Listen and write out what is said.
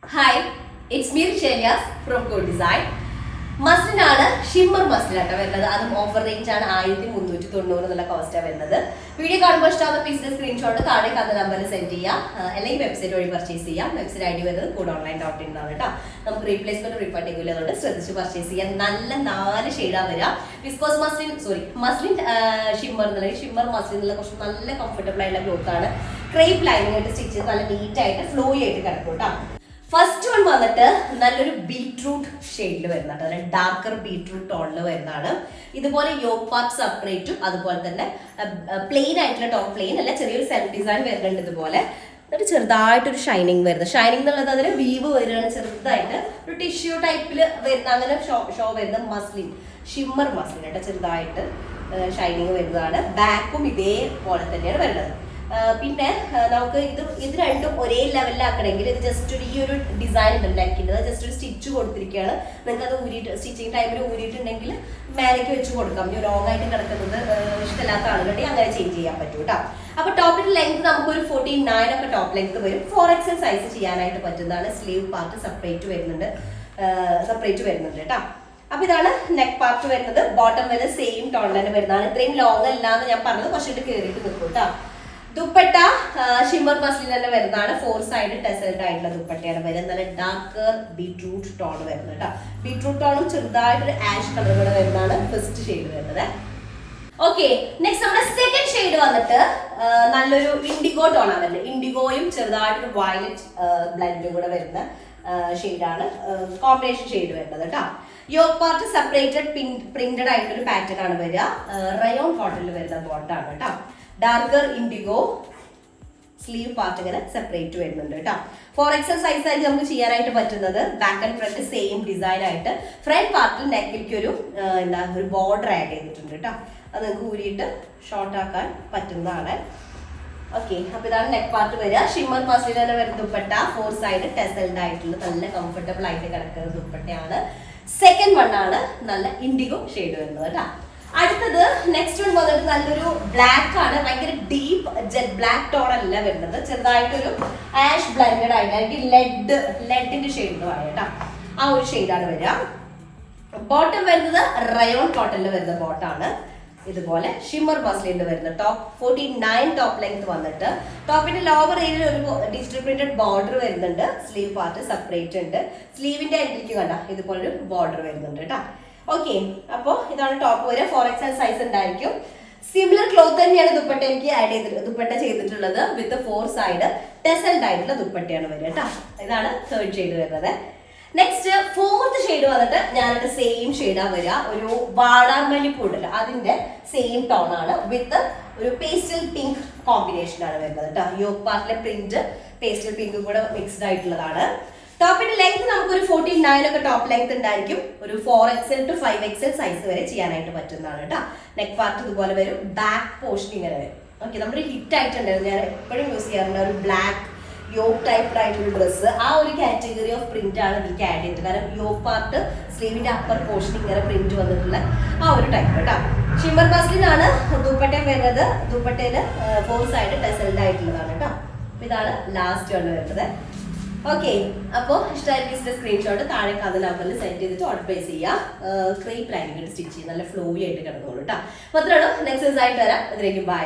Hi, it's me Shelias from Code Design. മസ്ലിനാണ് shimmer muslin auto വരുന്നത്. അതും offer range ആണ് 1390 എന്നുള്ള കോസ്റ്റാണ് വരുന്നത്. വീഡിയോ കാണുമ്പോൾ ഇഷ്ടമാകുന്ന പീസിന്റെ സ്ക്രീൻഷോട്ട് താഴെ കണ്ട നമ്പറിൽ സെൻഡ് ചെയ്യാം, അല്ലെങ്കിൽ വെബ്സൈറ്റ് വഴി പർച്ചേസ് ചെയ്യാം. വെബ്സൈറ്റ് ഐ ഡി വരുന്നത് codeonline.in ആണ് കേട്ടോ. നമുക്ക് റീപ്ലേസ്മെന്റ് റീഫണ്ട് ഇല്ല, അതുകൊണ്ട് ശ്രദ്ധിച്ച് പർച്ചേസ് ചെയ്യാം. നല്ല 4 ഷെയ്ഡാണ് വരിക. വിസ്കോസ് മസ്ലിൻ ഷിമ്മർ എന്നുള്ള ഷിമ്മർ മസ്ലിൻ എന്നുള്ള കുറച്ച് നല്ല കംഫർട്ടബിൾ ആയിട്ടുള്ള ക്ലോത്ത് ആണ്. ക്രേപ്പ് ലൈനിങ് ആയിട്ട് സ്റ്റിച്ച് ചെയ്ത് നല്ല നീറ്റ് ആയിട്ട് ഫ്ലോയി ആയിട്ട് കിടക്കും കേട്ടോ. ഫസ്റ്റ് വൺ വന്നിട്ട് നല്ലൊരു ബീട്രൂട്ട് ഷെയ്ഡിൽ വരുന്നുണ്ട്, അതായത് ഡാർക്കർ ബീട്രൂട്ട് ടോണിൽ വരുന്നതാണ്. ഇതുപോലെ യോക്ക് പാർട്ട് സെപ്പറേറ്റും അതുപോലെ തന്നെ പ്ലെയിൻ ആയിട്ടുള്ള ടോപ്പ് പ്ലെയിൻ അല്ല, ചെറിയൊരു സെൽഫ് ഡിസൈൻ വരുന്നുണ്ട്. ഇതുപോലെ എന്നിട്ട് ചെറുതായിട്ടൊരു ഷൈനിങ് വരുന്നത്. ഷൈനിങ് എന്നുള്ളത് അതിന് വീവ് വരികയാണ്, ചെറുതായിട്ട് ഒരു ടിഷ്യൂ ടൈപ്പിൽ വരുന്ന അങ്ങനെ ഷോ വരുന്ന മസ്ലിൻ, ഷിമ്മർ മസ്ലിൻ ആയിട്ട് ചെറുതായിട്ട് ഷൈനിങ് വരുന്നതാണ്. ബാക്കും ഇതേപോലെ തന്നെയാണ് വരുന്നത്. പിന്നെ നമുക്ക് ഇത് രണ്ടും ഒരേ ലെവലിലാക്കണമെങ്കിൽ ഇത് ജസ്റ്റ് ഒരു ഈ ഒരു ഡിസൈൻ ഉണ്ട് നെക്കിൻ്റെ, ജസ്റ്റ് ഒരു സ്റ്റിച്ച് കൊടുത്തിരിക്കുകയാണ്. നിങ്ങൾക്ക് അത് ഊരിയിട്ട് സ്റ്റിച്ചിങ് ടൈമിൽ ഊരിയിട്ടുണ്ടെങ്കിൽ മേലേക്ക് വെച്ച് കൊടുക്കാം. ഈ റോങ് ആയിട്ട് കിടക്കുന്നത് ഇഷ്ടമില്ലാത്ത ആളുകളുണ്ടെങ്കിൽ അങ്ങനെ ചേഞ്ച് ചെയ്യാൻ പറ്റും കേട്ടോ. അപ്പോൾ ടോപ്പിന്റെ ലെങ്ത് നമുക്കൊരു 49 ഒക്കെ ടോപ്പ് ലെങ്ത് വരും. 4XL സൈസ് ചെയ്യാനായിട്ട് പറ്റുന്നതാണ്. സ്ലീവ് പാർട്ട് സെപ്പറേറ്റ് വരുന്നുണ്ട് കേട്ടോ. അപ്പൊ ഇതാണ് നെക്ക് പാർട്ട് വരുന്നത്. ബോട്ടം വരെ സെയിം ടോണിൽ തന്നെ വരുന്നതാണ്. ഇത്രയും ലോങ് അല്ലാന്ന് ഞാൻ പറഞ്ഞത്, കുറച്ചിട്ട് കയറിയിട്ട് നിൽക്കും കേട്ടോ. ദുപ്പട്ട ഷിമ്മർ മസ്ലിൻ തന്നെ വരുന്നതാണ്. 4 സൈഡ് ടെസൽഡ് ആയിട്ടുള്ള ദുപ്പട്ടയാണ് വരുന്നത്. നല്ല ഡാർക്കർ ബീട്രൂട്ട് ടോൺ വരുന്നത് കേട്ടോ. ബീട്രൂട്ട് ടോണും ചെറുതായിട്ടൊരു ആഷ് കളർ കൂടെ വരുന്നതാണ് ഫസ്റ്റ് ഷെയ്ഡ് വരുന്നത്. ഓക്കെ, നെക്സ്റ്റ് നമ്മുടെ സെക്കൻഡ് ഷെയ്ഡ് വന്നിട്ട് നല്ലൊരു ഇൻഡിഗോ ടോണാണ് വരുന്നത്. ഇൻഡിഗോയും ചെറുതായിട്ടൊരു വയലറ്റ് ബ്ലെൻഡും കൂടെ വരുന്ന ഷെയ്ഡാണ് കോമ്പിനേഷൻ ഷെയ്ഡ് വരുന്നത് കേട്ടോ. യോക്ക് പാർട്ട് സെപ്പറേറ്റഡ് പ്രിന്റഡ് ആയിട്ടൊരു പാറ്റേൺ ആണ് വരിക. റയോൺ കോട്ടണിൽ വരുന്ന ബോട്ടാണ് കേട്ടോ. ഡാർക്കർ ഇൻഡിഗോ സ്ലീവ് പാർട്ട് ഇങ്ങനെ സെപ്പറേറ്റ് വരുന്നുണ്ട് കേട്ടോ. 4XL സൈസ് ആയിട്ട് നമുക്ക് ചെയ്യാനായിട്ട് പറ്റുന്നത്. Back and front same design ആയിട്ട് ഫ്രണ്ട് പാർട്ടിൽ നെക്കിലേക്ക് ഒരു ബോർഡർ ആഡ് ചെയ്തിട്ടുണ്ട് കേട്ടോ. അത് നിങ്ങൾക്ക് ഊരിയിട്ട് ഷോർട്ട് ആക്കാൻ പറ്റുന്നതാണ്. ഓക്കെ, അപ്പൊ ഇതാണ് നെക്ക് പാർട്ട് വരിക. ഷിമ്മർ മസ്ലിൻ തന്നെ വരുന്ന ദുപ്പട്ട, 4 സൈഡ് ടെസൽഡ് ആയിട്ടുള്ള നല്ല കംഫർട്ടബിൾ ആയിട്ട് കിടക്കുന്ന ദുപ്പട്ടയാണ്. സെക്കൻഡ് വൺ ആണ് നല്ല ഇൻഡിഗോ ഷെയ്ഡ് വരുന്നത് കേട്ടോ. അടുത്തത് നെക്സ്റ്റ് വൺ വന്നിട്ട് നല്ലൊരു ബ്ലാക്ക് ആണ്. ഭയങ്കര ഡീപ്പ് ജെറ്റ് ബ്ലാക്ക് ടോൺ അല്ല വരുന്നത്, ചെറുതായിട്ടൊരു ആഷ് ബ്ലെൻഡഡ് ആയിട്ട് അല്ലെങ്കിൽ ലെഡിന്റെ ഷെയ്ഡ് എന്ന് പറയാം കേട്ടോ. ആ ഒരു ഷെയ്ഡാണ് വരിക. ബോട്ടം വരുന്നത് റയോൺ കോട്ടണിൽ വരുന്ന ബോട്ടാണ്. ഇതുപോലെ ഷിമ്മർ മസ്ലിനിൽ വരുന്ന ടോപ്പ് 49 ടോപ്പ് ലെങ്ത് വന്നിട്ട് ടോപ്പിന്റെ ലോവർ ഏരിയയിൽ ഒരു ഡിജിറ്റൽ പ്രിന്റഡ് ബോർഡർ വരുന്നുണ്ട്. സ്ലീവ് പാർട്ട് സെപ്പറേറ്റ് ഉണ്ട്. സ്ലീവിന്റെ എൻഡിലേക്ക് കണ്ട ഇതുപോലൊരു ബോർഡർ വരുന്നുണ്ട് കേട്ടോ. ഓക്കെ, അപ്പോൾ ഇതാണ് ടോപ്പ് വരെ. 4XL സൈസ് ഉണ്ടായിരിക്കും. സിമിലർ ക്ലോത്ത് തന്നെയാണ് ദുപ്പട്ട എനിക്ക് ദുപ്പട്ട ചെയ്തിട്ടുള്ളത്. വിത്ത് 4 സൈഡ് ടെസൽഡ് ആയിട്ടുള്ള ദുപ്പട്ടയാണ് വരിക കേട്ടോ. ഇതാണ് തേർഡ് ഷെയ്ഡ് വരുന്നത്. നെക്സ്റ്റ് ഫോർത്ത് ഷെയ്ഡ് വന്നിട്ട് ഞാനിട്ട് സെയിം ഷെയ്ഡാണ് വരിക. ഒരു വാടാമല്ലിപ്പൂ ഉണ്ടല്ലോ, അതിന്റെ സെയിം ടോൺ ആണ്. വിത്ത് ഒരു പേസ്റ്റൽ പിങ്ക് കോമ്പിനേഷൻ ആണ് വരുന്നത് കേട്ടോ. യോക്ക് പാർട്ടിലെ പ്രിന്റ് പേസ്റ്റൽ പിങ്കും കൂടെ മിക്സ്ഡ് ആയിട്ടുള്ളതാണ്. ടോപ്പിന്റെ ലെങ്ത് നമുക്കൊരു 49 ഒക്കെ ടോപ്പ് ലെങ്ത് ഉണ്ടായിരിക്കും. ഒരു 4XL to 5XL സൈസ് വരെ ചെയ്യാനായിട്ട് പറ്റുന്നതാണ് കേട്ടോ. നെക്ക് പാർട്ട് ഇതുപോലെ വരും. ബാക്ക് പോർഷൻ ഇങ്ങനെ വരും. ഓക്കെ, നമ്മുടെ ഹിറ്റ് ആയിട്ടുണ്ടായിരുന്നു, ഞാൻ എപ്പോഴും യൂസ് ചെയ്യാറുണ്ട് ഒരു ബ്ലാക്ക് യോക്ക് ടൈപ്പ് ആയിട്ടൊരു ഡ്രസ്സ്. ആ ഒരു കാറ്റഗറി ഓഫ് പ്രിന്റ് ആണ് ഇതിലേക്ക് ആഡ് ചെയ്തത്. കാരണം യോക്ക് പാർട്ട് സ്ലീവിന്റെ അപ്പർ പോർഷൻ ഇങ്ങനെ പ്രിന്റ് വന്നിട്ടുള്ള ആ ഒരു ടൈപ്പ് കേട്ടോ. ഷിമ്മർ മസ്ലിൻ ആണ് ദുപ്പട്ട വരുന്നത്. ദുപ്പട്ടയില് 4 സൈഡ് ടെസൽഡ് ആയിട്ടുള്ളതാണ് കേട്ടോ. അപ്പൊ ഇതാണ് ലാസ്റ്റ് ആണ് വരുന്നത്. ഓക്കെ, അപ്പോൾ ഇഷ്ടമായിട്ട് സ്ക്രീൻഷോട്ട് താഴെ കാണുന്ന നമ്പറിൽ സെൻഡ് ചെയ്തിട്ട് ഓർഡർ പ്ലേസ് ചെയ്യുക. ക്രേപ്പ് ലൈനിങ് സ്റ്റിച്ച് ചെയ്ത് നല്ല ഫ്ലോയി ആയിട്ട് കിടന്നോളൂ കേട്ടോ. മാത്രമേ ഉള്ളൂ. നെക്സ്റ്റ് ആയിട്ട് വരാം. അതിലേക്ക് ബൈ.